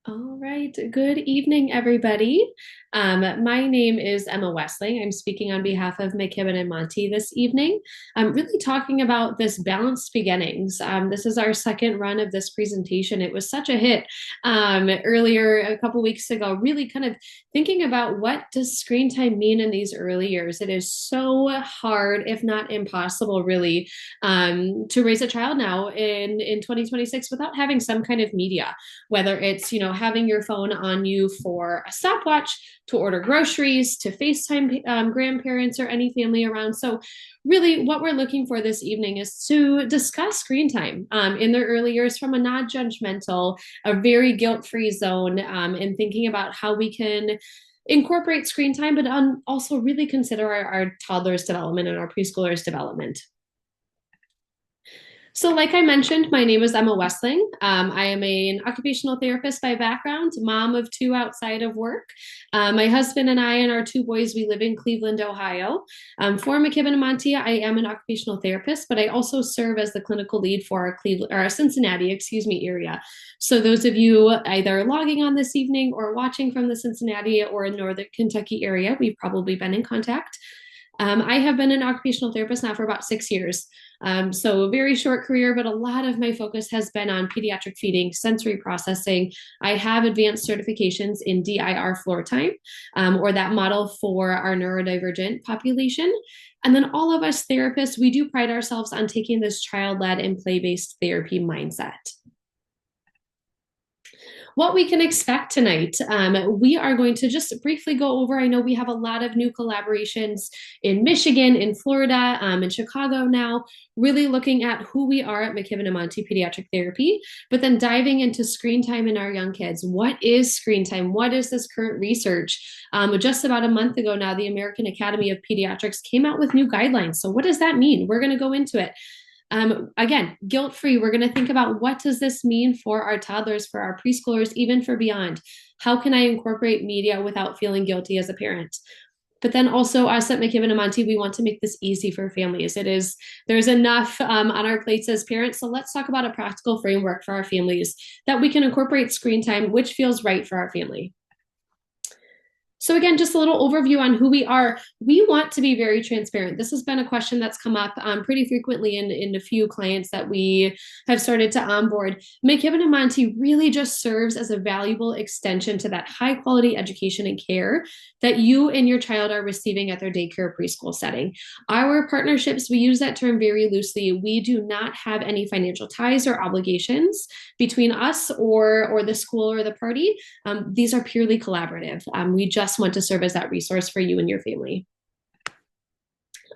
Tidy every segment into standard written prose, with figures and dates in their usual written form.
All right. Good evening, everybody. My name is Emma Westling. I'm speaking on behalf of McKibben and Monty this evening. I'm really talking about this balanced beginnings. This is our second run of this presentation. It was such a hit earlier a couple weeks ago, really kind of thinking about what does screen time mean in these early years. It is so hard, if not impossible, really, to raise a child now in 2026 without having some kind of media, whether it's having your phone on you for a stopwatch, to order groceries, to FaceTime grandparents or any family around. So really what we're looking for this evening is to discuss screen time in their early years from a non-judgmental, a very guilt-free zone, and thinking about how we can incorporate screen time, but also really consider our toddlers' development and our preschoolers' development. So, like I mentioned, my name is Emma Westling. I am an occupational therapist by background, mom of two outside of work. My husband and I and our two boys, we live in Cleveland, Ohio. For McKibben and Monty, I am an occupational therapist, but I also serve as the clinical lead for our Cleveland or our Cincinnati, area. So, those of you either logging on this evening or watching from the Cincinnati or Northern Kentucky area, we've probably been in contact. I have been an occupational therapist now for about 6 years. So a very short career, but a lot of my focus has been on pediatric feeding, sensory processing. I have advanced certifications in DIR floor time, or that model for our neurodivergent population. And then all of us therapists, we do pride ourselves on taking this child-led and play-based therapy mindset. What we can expect tonight. We are going to just briefly go over. I know we have a lot of new collaborations in Michigan, in Florida, in Chicago now, really looking at who we are at McKibben and Monty Pediatric Therapy, but then diving into screen time in our young kids. What is screen time? What is this current research? Just about a month ago now, the American Academy of Pediatrics came out with new guidelines. So what does that mean? We're going to go into it. Again, guilt-free, we're going to think about what does this mean for our toddlers, for our preschoolers, even for beyond. How can I incorporate media without feeling guilty as a parent? But then also us at McKibben and Monty, we want to make this easy for families. There's enough on our plates as parents. So let's talk about a practical framework for our families that we can incorporate screen time, which feels right for our family. So again, just a little overview on who we are. We want to be very transparent. This has been a question that's come up pretty frequently in a few clients that we have started to onboard. McKibben and Monty really just serves as a valuable extension to that high quality education and care that you and your child are receiving at their daycare preschool setting. Our partnerships, we use that term very loosely. We do not have any financial ties or obligations between us or the school or the party. These are purely collaborative. We just want to serve as that resource for you and your family.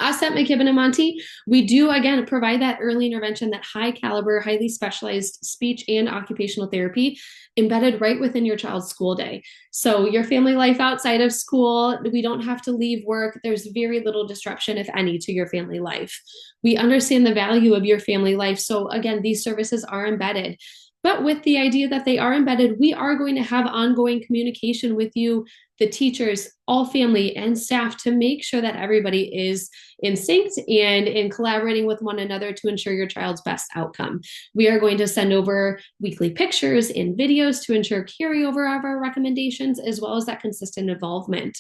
Us at McKibben and Monty, we do again provide that early intervention, that high caliber, highly specialized speech and occupational therapy embedded right within your child's school day. So your family life outside of school, we don't have to leave work. There's very little disruption, if any, to your family life. We understand the value of your family life. So again, these services are embedded. But with the idea that they are embedded, we are going to have ongoing communication with you, the teachers, all family and staff, to make sure that everybody is in sync and in collaborating with one another to ensure your child's best outcome. We are going to send over weekly pictures and videos to ensure carryover of our recommendations, as well as that consistent involvement.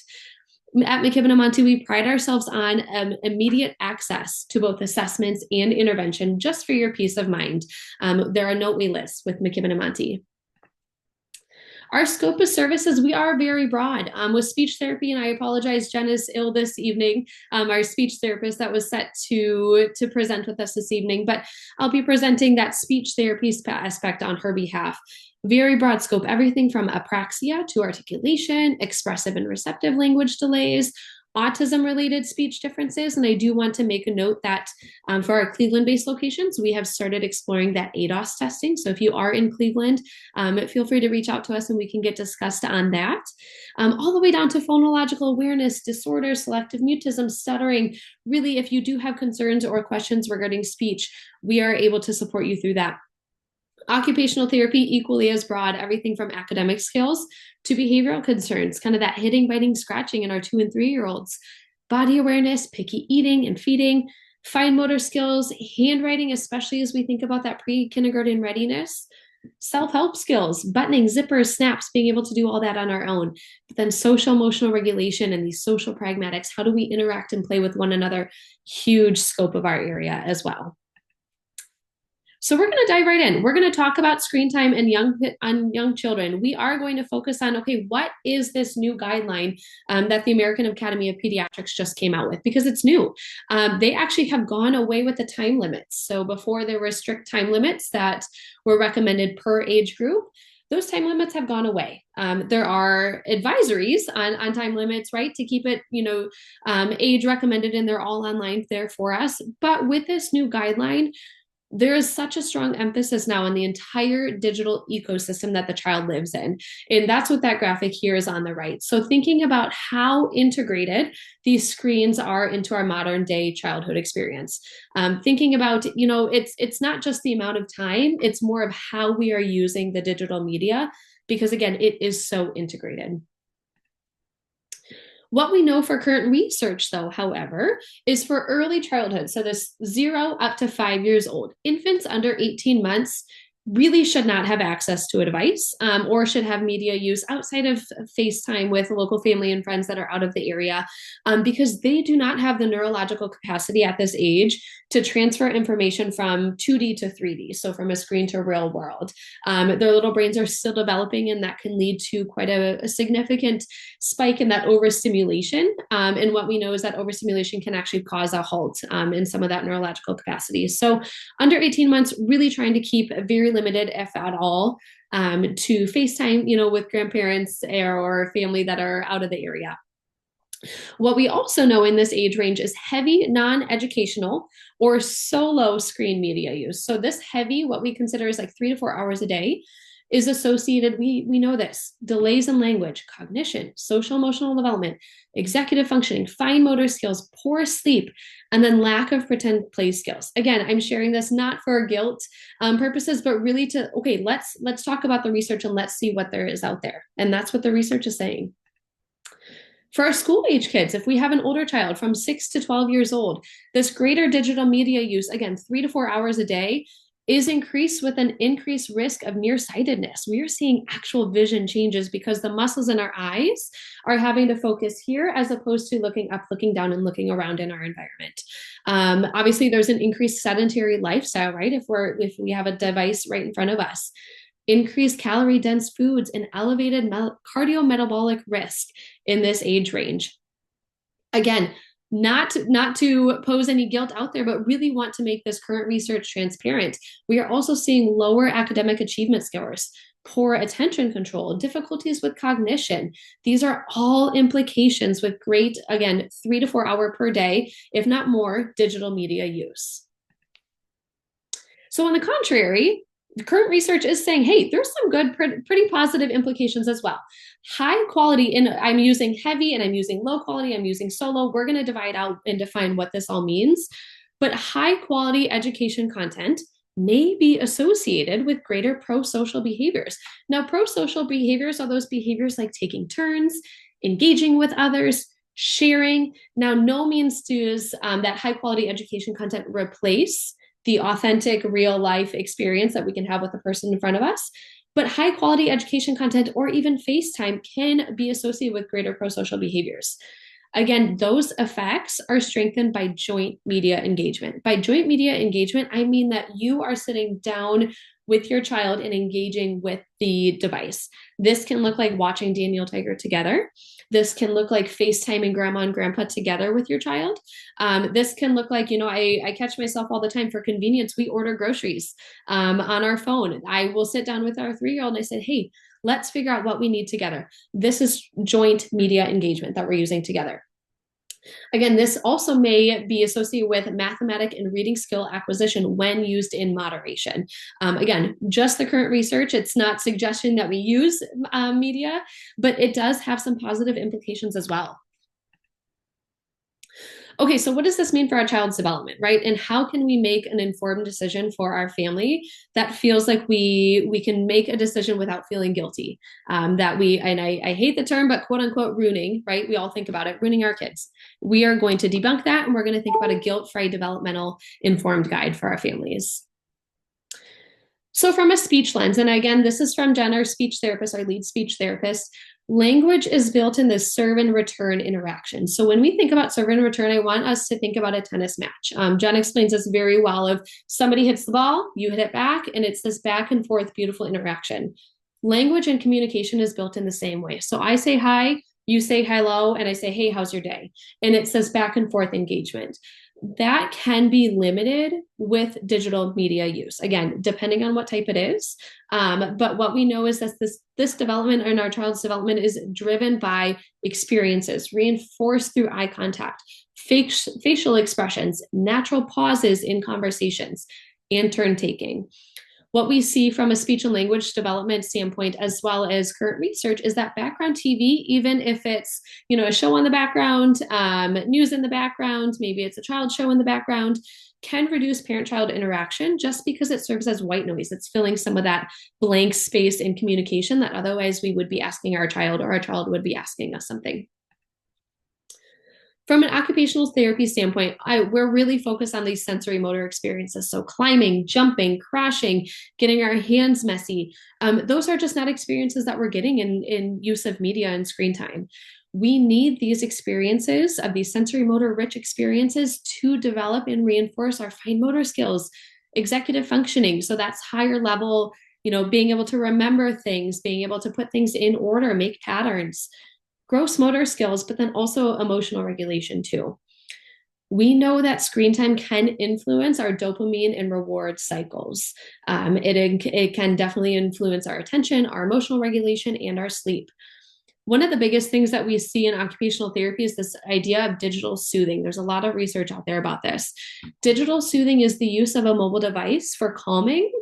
At McKibben and Monty, we pride ourselves on immediate access to both assessments and intervention, just for your peace of mind. There are no wait lists with McKibben and Monty. Our scope of services, we are very broad. With speech therapy, and I apologize, Jen is ill this evening, our speech therapist that was set to present with us this evening, but I'll be presenting that speech therapy aspect on her behalf. Very broad scope, everything from apraxia to articulation, expressive and receptive language delays, autism-related speech differences. And I do want to make a note that for our Cleveland-based locations, we have started exploring that ADOS testing. So if you are in Cleveland, feel free to reach out to us and we can get discussed on that. All the way down to phonological awareness, disorders, selective mutism, stuttering. Really, if you do have concerns or questions regarding speech, we are able to support you through that. Occupational therapy, equally as broad, everything from academic skills to behavioral concerns, kind of that hitting, biting, scratching in our 2 and 3-year-olds, body awareness, picky eating and feeding, fine motor skills, handwriting, especially as we think about that pre-kindergarten readiness, Self-help skills, buttoning, zippers, snaps, being able to do all that on our own. But then social emotional regulation and these social pragmatics, how do we interact and play with one another? Huge scope of our area as well. So we're going to dive right in. We're going to talk about screen time and young children. We are going to focus on, okay, what is this new guideline that the American Academy of Pediatrics just came out with? Because it's new. They actually have gone away with the time limits. So before there were strict time limits that were recommended per age group, those time limits have gone away. There are advisories on time limits, right, to keep it, age recommended, and they're all online there for us. But with this new guideline, there is such a strong emphasis now on the entire digital ecosystem that the child lives in. And that's what that graphic here is on the right. So thinking about how integrated these screens are into our modern day childhood experience. Thinking about, it's not just the amount of time, it's more of how we are using the digital media, because again, it is so integrated. What we know for current research, though, however, is for early childhood, so this 0 up to 5 years old, infants under 18 months really should not have access to a device or should have media use outside of FaceTime with local family and friends that are out of the area because they do not have the neurological capacity at this age to transfer information from 2D to 3D, so from a screen to real world. Their little brains are still developing, and that can lead to quite a significant spike in that overstimulation. And what we know is that overstimulation can actually cause a halt in some of that neurological capacity. So under 18 months, really trying to keep very limited, if at all, to FaceTime, with grandparents or family that are out of the area. What we also know in this age range is heavy non-educational or solo screen media use. So this heavy, what we consider is like 3 to 4 hours a day, is associated, we know this, delays in language, cognition, social emotional development, executive functioning, fine motor skills, poor sleep, and then lack of pretend play skills. Again, I'm sharing this not for guilt purposes, but really to, okay, let's talk about the research and let's see what there is out there. And that's what the research is saying. For our school age kids, if we have an older child from 6 to 12 years old, this greater digital media use, again, 3 to 4 hours a day, is increased with an increased risk of nearsightedness. We are seeing actual vision changes because the muscles in our eyes are having to focus here as opposed to looking up, looking down, and looking around in our environment. Obviously, there's an increased sedentary lifestyle, right? If we have a device right in front of us. Increased calorie dense foods and elevated cardiometabolic risk in this age range. Again, not to pose any guilt out there, but really want to make this current research transparent. We are also seeing lower academic achievement scores, poor attention control, difficulties with cognition. These are all implications with great, again, 3 to 4 hour per day, if not more, digital media use. So on the contrary, the current research is saying, hey, there's some good, pretty positive implications as well. High quality, and I'm using heavy and I'm using low quality, I'm using solo. We're going to divide out and define what this all means. But high quality education content may be associated with greater pro-social behaviors. Now, pro-social behaviors are those behaviors like taking turns, engaging with others, sharing. Now, no means does that high quality education content replace the authentic real life experience that we can have with the person in front of us. But high quality education content or even FaceTime can be associated with greater pro-social behaviors. Again, those effects are strengthened by joint media engagement. By joint media engagement, I mean that you are sitting down with your child and engaging with the device. This can look like watching Daniel Tiger together. This can look like FaceTiming grandma and grandpa together with your child. This can look like, I catch myself all the time for convenience. We order groceries on our phone. I will sit down with our 3-year-old and I said, hey, let's figure out what we need together. This is joint media engagement that we're using together. Again, this also may be associated with mathematic and reading skill acquisition when used in moderation. Again, just the current research, it's not suggestion that we use media, but it does have some positive implications as well. Okay, so what does this mean for our child's development, right? And how can we make an informed decision for our family that feels like we can make a decision without feeling guilty? That we, and I hate the term, but quote unquote ruining, right? We all think about it, ruining our kids. We are going to debunk that, and we're going to think about a guilt-free developmental informed guide for our families. So, from a speech lens, and again, this is from Jen, our speech therapist, our lead speech therapist, language is built in this serve and return interaction. So, when we think about serve and return, I want us to think about a tennis match. Jen explains this very well of somebody hits the ball, you hit it back, and it's this back and forth, beautiful interaction. Language and communication is built in the same way. So, I say hi, you say hello, and I say, hey, how's your day? And it says back and forth engagement. That can be limited with digital media use, again, depending on what type it is. But what we know is that this development in our child's development is driven by experiences, reinforced through eye contact, facial expressions, natural pauses in conversations, and turn taking. What we see from a speech and language development standpoint, as well as current research, is that background TV, even if it's a show on the background, news in the background, maybe it's a child show in the background, can reduce parent-child interaction just because it serves as white noise. It's filling some of that blank space in communication that otherwise we would be asking our child, or our child would be asking us something. From an occupational therapy standpoint, we're really focused on these sensory motor experiences. So climbing, jumping, crashing, getting our hands messy. Those are just not experiences that we're getting in use of media and screen time. We need these experiences of these sensory motor rich experiences to develop and reinforce our fine motor skills, executive functioning. So that's higher level, being able to remember things, being able to put things in order, make patterns, gross motor skills, but then also emotional regulation too. We know that screen time can influence our dopamine and reward cycles. It can definitely influence our attention, our emotional regulation, and our sleep. One of the biggest things that we see in occupational therapy is this idea of digital soothing. There's a lot of research out there about this. Digital soothing is the use of a mobile device for calming,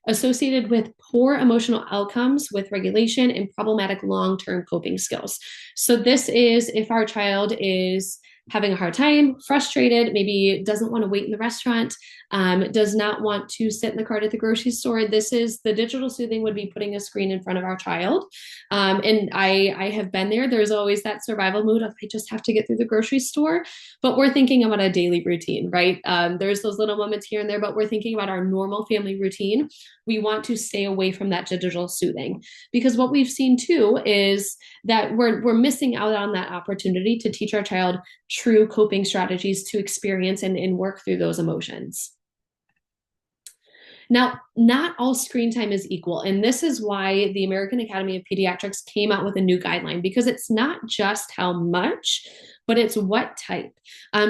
associated with poor emotional outcomes with regulation and problematic long-term coping skills. So this is if our child is having a hard time, frustrated, maybe doesn't want to wait in the restaurant, does not want to sit in the cart at the grocery store. This is the digital soothing would be putting a screen in front of our child. And I have been there. There's always that survival mood of I just have to get through the grocery store, but we're thinking about a daily routine, right? There's those little moments here and there, but we're thinking about our normal family routine. We want to stay away from that digital soothing because what we've seen too is that we're missing out on that opportunity to teach our child true coping strategies to experience and work through those emotions. Now, not all screen time is equal. And this is why the American Academy of Pediatrics came out with a new guideline, because it's not just how much, but it's what type.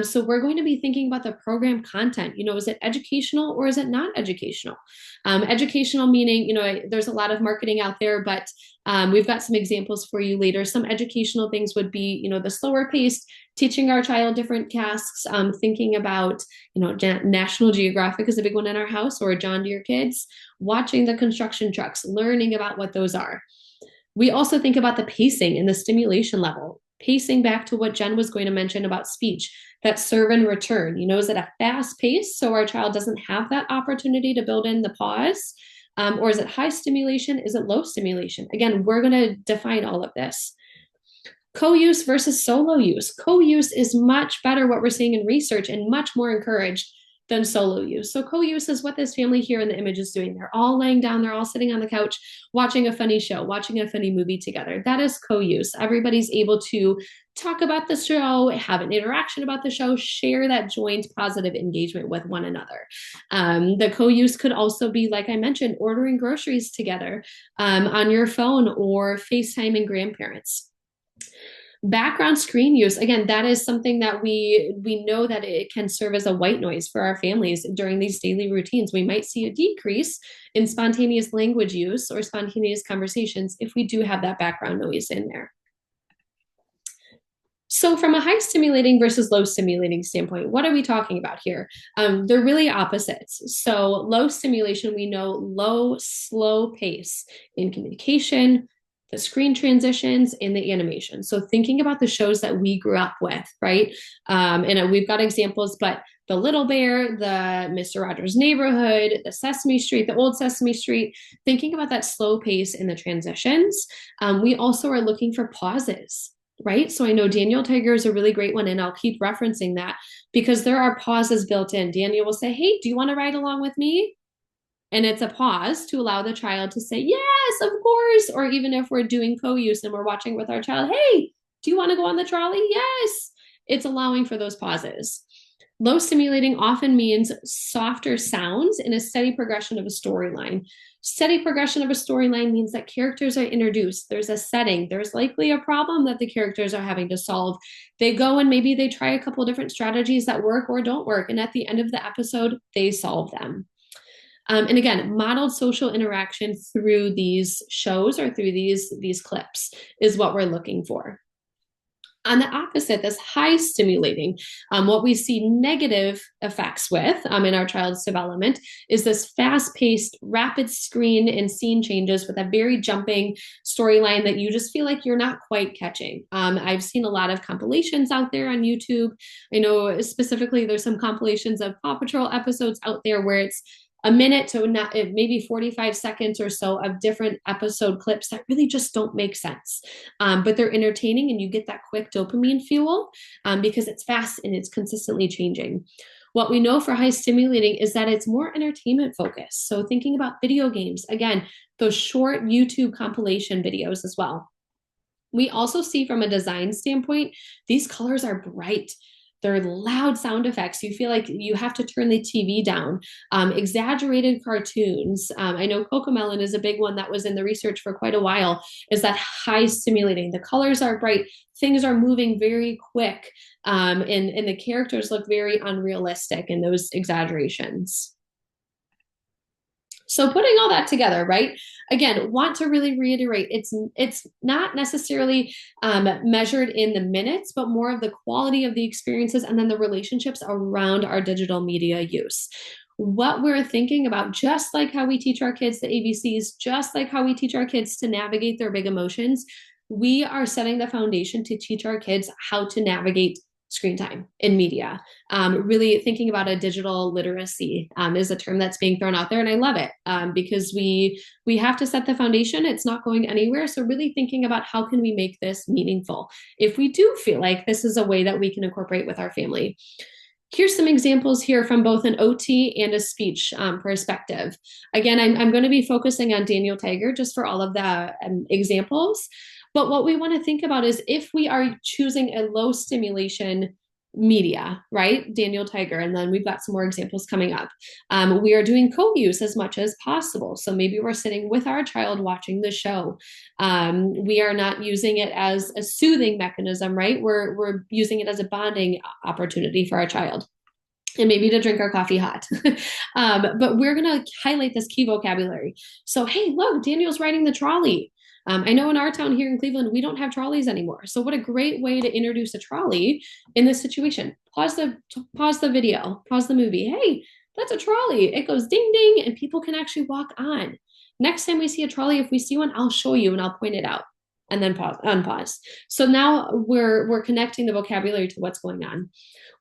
So we're going to be thinking about the program content. Is it educational or is it not educational? Educational meaning, there's a lot of marketing out there, but we've got some examples for you later. Some educational things would be, the slower paced, teaching our child different tasks, thinking about, National Geographic is a big one in our house, or John Deere Kids, watching the construction trucks, learning about what those are. We also think about the pacing and the stimulation level, pacing back to what Jen was going to mention about speech, that serve and return. Is it a fast pace so our child doesn't have that opportunity to build in the pause? Or is it high stimulation? Is it low stimulation? Again, we're going to define all of this. Co-use versus solo use. Co-use is much better, what we're seeing in research, and much more encouraged than solo use. So co-use is what this family here in the image is doing. They're all laying down, they're all sitting on the couch, watching a funny show, watching a funny movie together. That is co-use. Everybody's able to talk about the show, have an interaction about the show, share that joint positive engagement with one another. The co-use could also be, like I mentioned, ordering groceries together on your phone or FaceTiming grandparents. Background screen use, again, that is something that we know that it can serve as a white noise for our families during these daily routines. We might see a decrease in spontaneous language use or spontaneous conversations if we do have that background noise in there. So from a high stimulating versus low stimulating standpoint, what are we talking about here? They're really opposites. So low stimulation, we know low, slow pace in communication, the screen transitions, and the animation. So thinking about the shows that we grew up with, right? And we've got examples, but the Little Bear, the Mr. Rogers' Neighborhood, the Sesame Street, the old Sesame Street, thinking about that slow pace in the transitions. We also are looking for pauses, right? So I know Daniel Tiger is a really great one, and I'll keep referencing that because there are pauses built in. Daniel will say, hey, do you want to ride along with me? And it's a pause to allow the child to say, yes, of course. Or even if we're doing co-use and we're watching with our child, hey, do you want to go on the trolley? Yes. It's allowing for those pauses. Low stimulating often means softer sounds in a steady progression of a storyline. Steady progression of a storyline means that characters are introduced. There's a setting. There's likely a problem that the characters are having to solve. They go and maybe they try a couple of different strategies that work or don't work. And at the end of the episode, they solve them. And again, modeled social interaction through these shows or through these clips is what we're looking for. On the opposite, this high stimulating, what we see negative effects with in our child's development is this fast-paced, rapid screen and scene changes with a very jumping storyline that you just feel like you're not quite catching. I've seen a lot of compilations out there on YouTube. I know specifically there's some compilations of Paw Patrol episodes out there where it's a minute to not maybe 45 seconds or so of different episode clips that really just don't make sense. But they're entertaining and you get that quick dopamine fuel because it's fast and it's consistently changing. What we know for high stimulating is that it's more entertainment focused. So thinking about video games, again, those short YouTube compilation videos as well. We also see from a design standpoint, these colors are bright. They're loud sound effects. You feel like you have to turn the TV down. Exaggerated cartoons. I know CoComelon is a big one that was in the research for quite a while, is that high stimulating. The colors are bright. Things are moving very quick. And the characters look very unrealistic in those exaggerations. So putting all that together, right? Again, want to really reiterate, it's not necessarily measured in the minutes, but more of the quality of the experiences and then the relationships around our digital media use. What we're thinking about, just like how we teach our kids the ABCs, just like how we teach our kids to navigate their big emotions, we are setting the foundation to teach our kids how to navigate screen time in media. Really thinking about a digital literacy is a term that's being thrown out there, and I love it because we have to set the foundation. It's not going anywhere. So really thinking about how can we make this meaningful if we do feel like this is a way that we can incorporate with our family. Here's some examples here from both an OT and a speech perspective. Again, I'm going to be focusing on Daniel Tiger just for all of the examples. But what we want to think about is if we are choosing a low stimulation media, right? Daniel Tiger, and then we've got some more examples coming up. We are doing co-use as much as possible. So maybe we're sitting with our child watching the show. We are not using it as a soothing mechanism, right? We're using it as a bonding opportunity for our child. And maybe to drink our coffee hot. But we're going to highlight this key vocabulary. So, hey, look, Daniel's riding the trolley. I know in our town here in Cleveland, we don't have trolleys anymore. So what a great way to introduce a trolley in this situation. Pause the video, pause the movie. Hey, that's a trolley. It goes ding, ding, and people can actually walk on. Next time we see a trolley, if we see one, I'll show you and I'll point it out and then unpause. So now we're connecting the vocabulary to what's going on.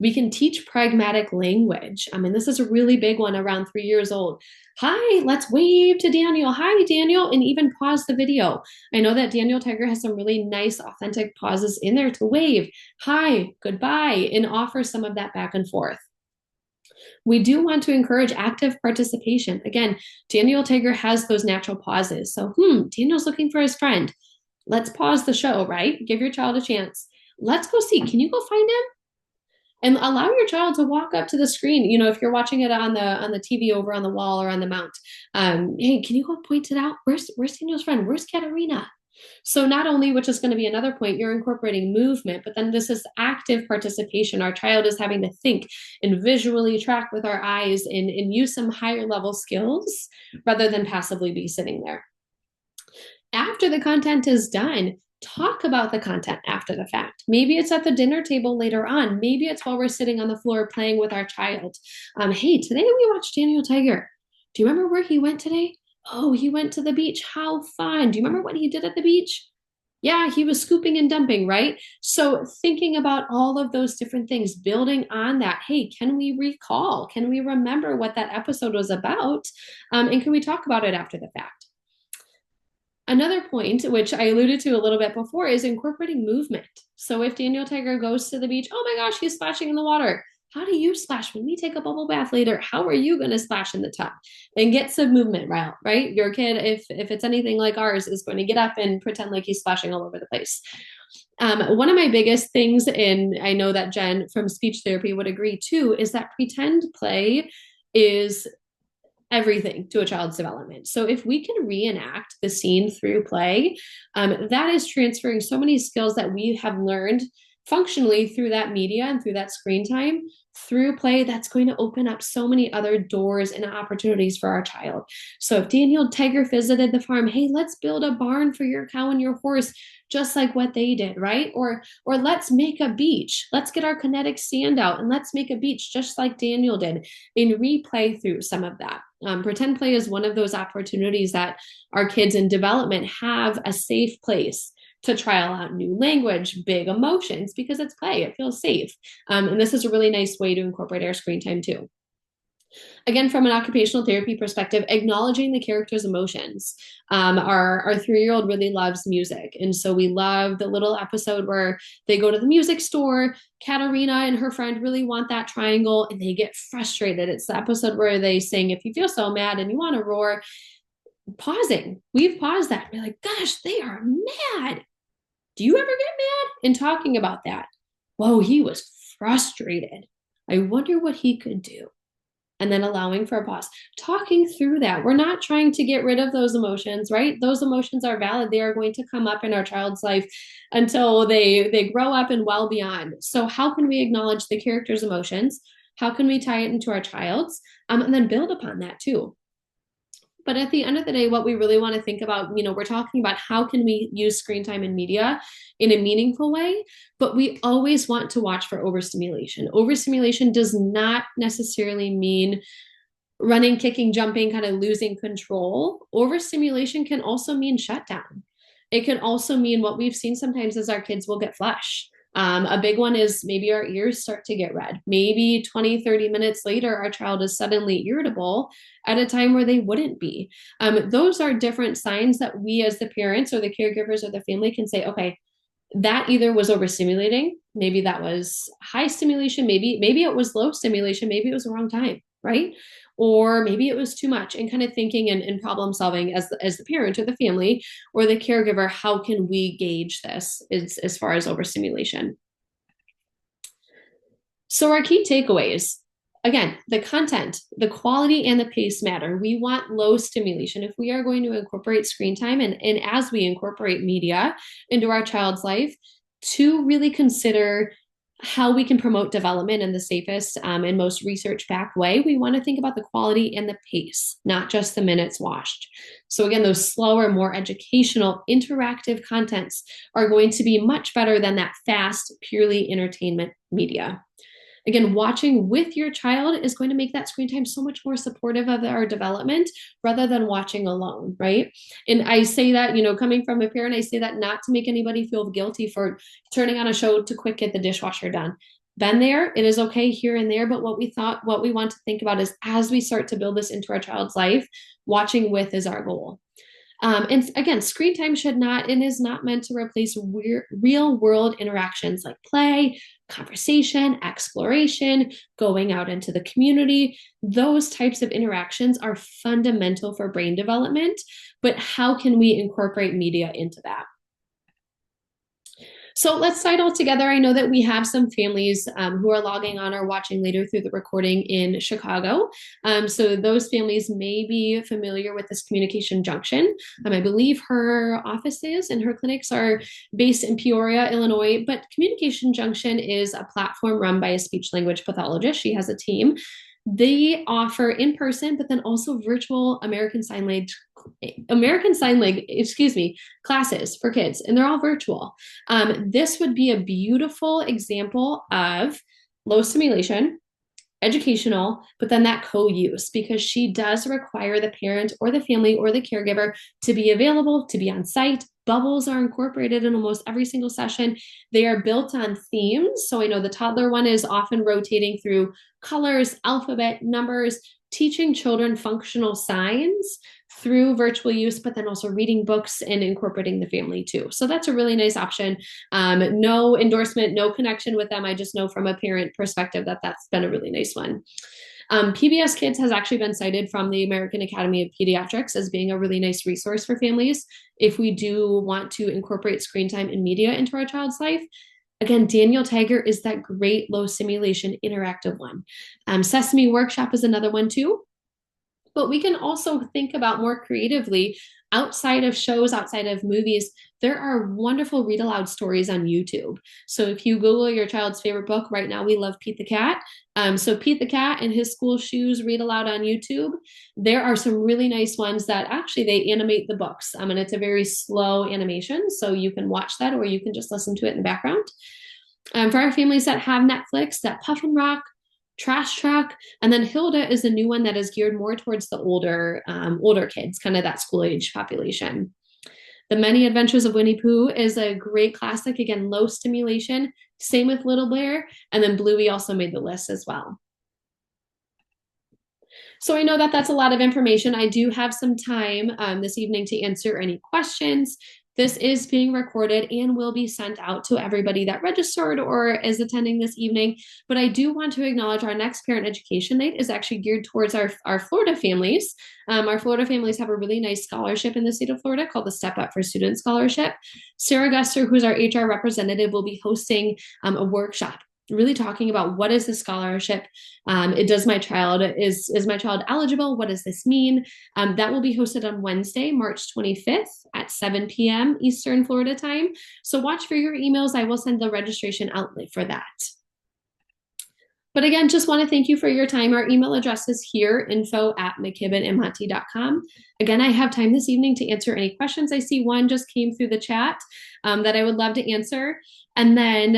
We can teach pragmatic language. I mean, this is a really big one around 3 years old. Hi, let's wave to Daniel. Hi, Daniel, and even pause the video. I know that Daniel Tiger has some really nice, authentic pauses in there to wave. Hi, goodbye, and offer some of that back and forth. We do want to encourage active participation. Again, Daniel Tiger has those natural pauses. So, Daniel's looking for his friend. Let's pause the show, right? Give your child a chance. Let's go see. Can you go find him? And allow your child to walk up to the screen. You know, if you're watching it on the TV over on the wall or on the mount, hey, can you go point it out? Where's Daniel's friend? Where's Katerina? So not only, which is going to be another point, you're incorporating movement, but then this is active participation. Our child is having to think and visually track with our eyes and use some higher level skills rather than passively be sitting there. After the content is done, talk about the content after the fact. Maybe it's at the dinner table later on. Maybe it's while we're sitting on the floor playing with our child. Hey, today we watched Daniel Tiger. Do you remember where he went today? Oh, he went to the beach. How fun. Do you remember what he did at the beach? Yeah, he was scooping and dumping, right? So thinking about all of those different things, building on that. Hey, can we recall? Can we remember what that episode was about? And can we talk about it after the fact? Another point, which I alluded to a little bit before, is incorporating movement. So if Daniel Tiger goes to the beach, oh my gosh, he's splashing in the water. how do you splash when we take a bubble bath later? How are you going to splash in the tub? And get some movement right? Your kid, if it's anything like ours, is going to get up and pretend like he's splashing all over the place. One of my biggest things, and I know that Jen from speech therapy would agree too, is that pretend play is everything to a child's development. So if we can reenact the scene through play, that is transferring so many skills that we have learned functionally through that media and through that screen time through play. That's going to open up so many other doors and opportunities for our child. So if Daniel Tiger visited the farm, hey, let's build a barn for your cow and your horse, just like what they did, right? Or let's make a beach. Let's get our kinetic sand out and let's make a beach just like Daniel did, and replay through some of that. Pretend play is one of those opportunities that our kids in development have a safe place to trial out new language, big emotions, because it's play, it feels safe. And this is a really nice way to incorporate our screen time too. Again, from an occupational therapy perspective, acknowledging the character's emotions. Our 3-year-old really loves music. And so we love the little episode where they go to the music store. Katarina and her friend really want that triangle and they get frustrated. It's the episode where they sing, if you feel so mad and you want to roar, pausing. We've paused that. We're like, gosh, they are mad. Do you ever get mad? And talking about that. Whoa, he was frustrated. I wonder what he could do. And then allowing for a pause, talking through that. We're not trying to get rid of those emotions, right? Those emotions are valid. They are going to come up in our child's life until they grow up and well beyond. So how can we acknowledge the character's emotions? How can we tie it into our child's? And then build upon that too. But at the end of the day, what we really want to think about, we're talking about how can we use screen time and media in a meaningful way, but we always want to watch for overstimulation. Overstimulation does not necessarily mean running, kicking, jumping, kind of losing control. Overstimulation can also mean shutdown. It can also mean what we've seen sometimes is our kids will get flush. A big one is maybe our ears start to get red. Maybe 20, 30 minutes later, our child is suddenly irritable at a time where they wouldn't be. Those are different signs that we as the parents or the caregivers or the family can say, okay, that either was overstimulating, maybe that was high stimulation, maybe it was low stimulation, maybe it was the wrong time, right? Or maybe it was too much, and kind of thinking and problem solving as the parent or the family or the caregiver, how can we gauge this as far as overstimulation? So our key takeaways, again, the content, the quality and the pace matter. We want low stimulation. If we are going to incorporate screen time and as we incorporate media into our child's life, to really consider how we can promote development in the safest and most research-backed way, we want to think about the quality and the pace, not just the minutes watched. So again, those slower, more educational, interactive contents are going to be much better than that fast, purely entertainment media. Again, watching with your child is going to make that screen time so much more supportive of our development rather than watching alone, right? And I say that, coming from a parent, I say that not to make anybody feel guilty for turning on a show to quick get the dishwasher done. Been there, it is okay here and there, but what we want to think about is as we start to build this into our child's life, watching with is our goal. And again, screen time should not and is not meant to replace real world interactions like play, conversation, exploration, going out into the community. Those types of interactions are fundamental for brain development, but how can we incorporate media into that? So let's tie it all together. I know that we have some families who are logging on or watching later through the recording in Chicago. So those families may be familiar with this Communication Junction. I believe her offices and her clinics are based in Peoria, Illinois, but Communication Junction is a platform run by a speech language pathologist. She has a team. They offer in person, but then also virtual American Sign Language, classes for kids, and they're all virtual. This would be a beautiful example of low stimulation, educational, but then that co-use, because she does require the parent or the family or the caregiver to be available, to be on site. Bubbles are incorporated in almost every single session. They are built on themes. So I know the toddler one is often rotating through colors, alphabet, numbers, teaching children functional signs through virtual use, but then also reading books and incorporating the family too. So that's a really nice option. No endorsement, no connection with them. I just know from a parent perspective that that's been a really nice one. PBS Kids has actually been cited from the American Academy of Pediatrics as being a really nice resource for families if we do want to incorporate screen time and media into our child's life. Again, Daniel Tiger is that great low simulation interactive one. Sesame Workshop is another one too. But we can also think about more creatively outside of shows, outside of movies. There are wonderful read aloud stories on YouTube. So if you Google your child's favorite book, right now we love Pete the Cat. So Pete the Cat and his school shoes read aloud on YouTube. There are some really nice ones that actually they animate the books. And it's a very slow animation. So you can watch that or you can just listen to it in the background. For our families that have Netflix, that Puffin Rock, Trash Track, and then Hilda is a new one that is geared more towards the older kids, kind of that school age population. The Many Adventures of Winnie Pooh is a great classic. Again, low stimulation. Same with Little Bear, and then Bluey also made the list as well. So I know that that's a lot of information. I do have some time this evening to answer any questions. This is being recorded and will be sent out to everybody that registered or is attending this evening. But I do want to acknowledge our next parent education night is actually geared towards our Florida families. Our Florida families have a really nice scholarship in the state of Florida called the Step Up for Students Scholarship. Sarah Guster, who's our HR representative, will be hosting a workshop really talking about what is the scholarship. Is my child eligible? What does this mean? That will be hosted on Wednesday, March 25th at 7 p.m. Eastern Florida time. So watch for your emails. I will send the registration out for that. But again, just want to thank you for your time. Our email address is here, info@mckibbenmht.com. Again, I have time this evening to answer any questions. I see one just came through the chat that I would love to answer. And then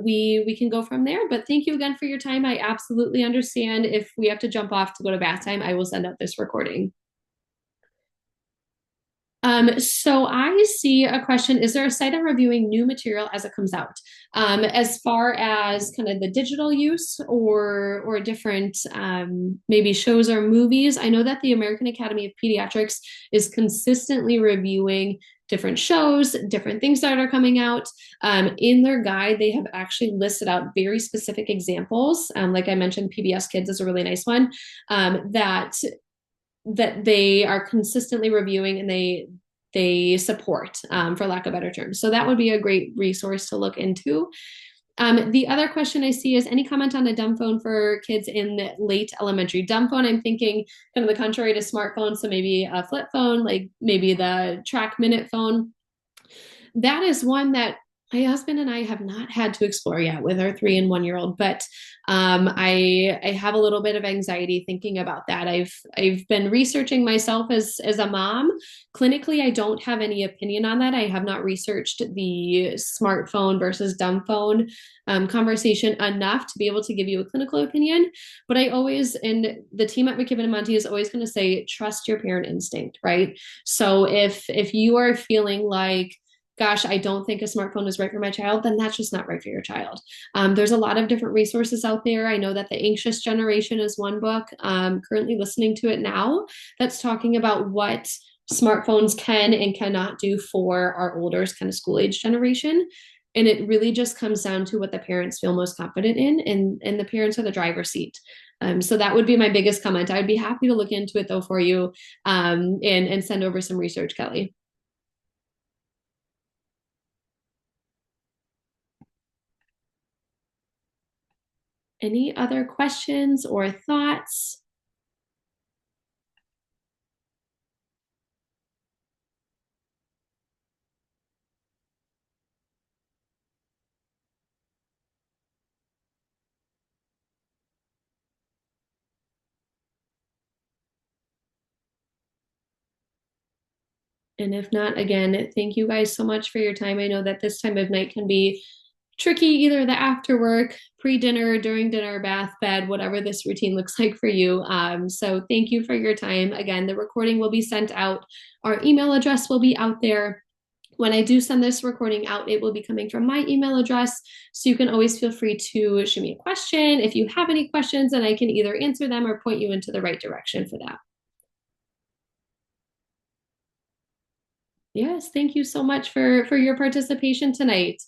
we can go from there. But thank you again for your time. I absolutely understand if we have to jump off to go to bath time, I will send out this recording. So I see a question, is there a site on reviewing new material as it comes out? As far as kind of the digital use or different maybe shows or movies, I know that the American Academy of Pediatrics is consistently reviewing different shows, different things that are coming out. In their guide, they have actually listed out very specific examples. Like I mentioned, PBS Kids is a really nice one that they are consistently reviewing and they support, for lack of better terms. So that would be a great resource to look into. The other question I see is any comment on a dumb phone for kids in late elementary? Dumb phone, I'm thinking kind of the contrary to smartphone. So maybe a flip phone, like maybe the Track Minute phone. That is one that my husband and I have not had to explore yet with our 3 and 1 year old, but I have a little bit of anxiety thinking about that. I've been researching myself as a mom. Clinically, I don't have any opinion on that. I have not researched the smartphone versus dumb phone conversation enough to be able to give you a clinical opinion. But I always, and the team at McKibben and Monty is always going to say, trust your parent instinct, right? So if you are feeling like, gosh, I don't think a smartphone is right for my child, then that's just not right for your child. There's a lot of different resources out there. I know that The Anxious Generation is one book, currently listening to it now, that's talking about what smartphones can and cannot do for our older kind of school age generation. And it really just comes down to what the parents feel most confident in, and the parents are the driver's seat. So that would be my biggest comment. I'd be happy to look into it though for you and send over some research, Kelly. Any other questions or thoughts? And if not, again, thank you guys so much for your time. I know that this time of night can be tricky, either the after work, pre-dinner, during dinner, bath, bed, whatever this routine looks like for you. So thank you for your time. Again, the recording will be sent out. Our email address will be out there. When I do send this recording out, it will be coming from my email address. So you can always feel free to shoot me a question if you have any questions, and I can either answer them or point you into the right direction for that. Yes, thank you so much for your participation tonight.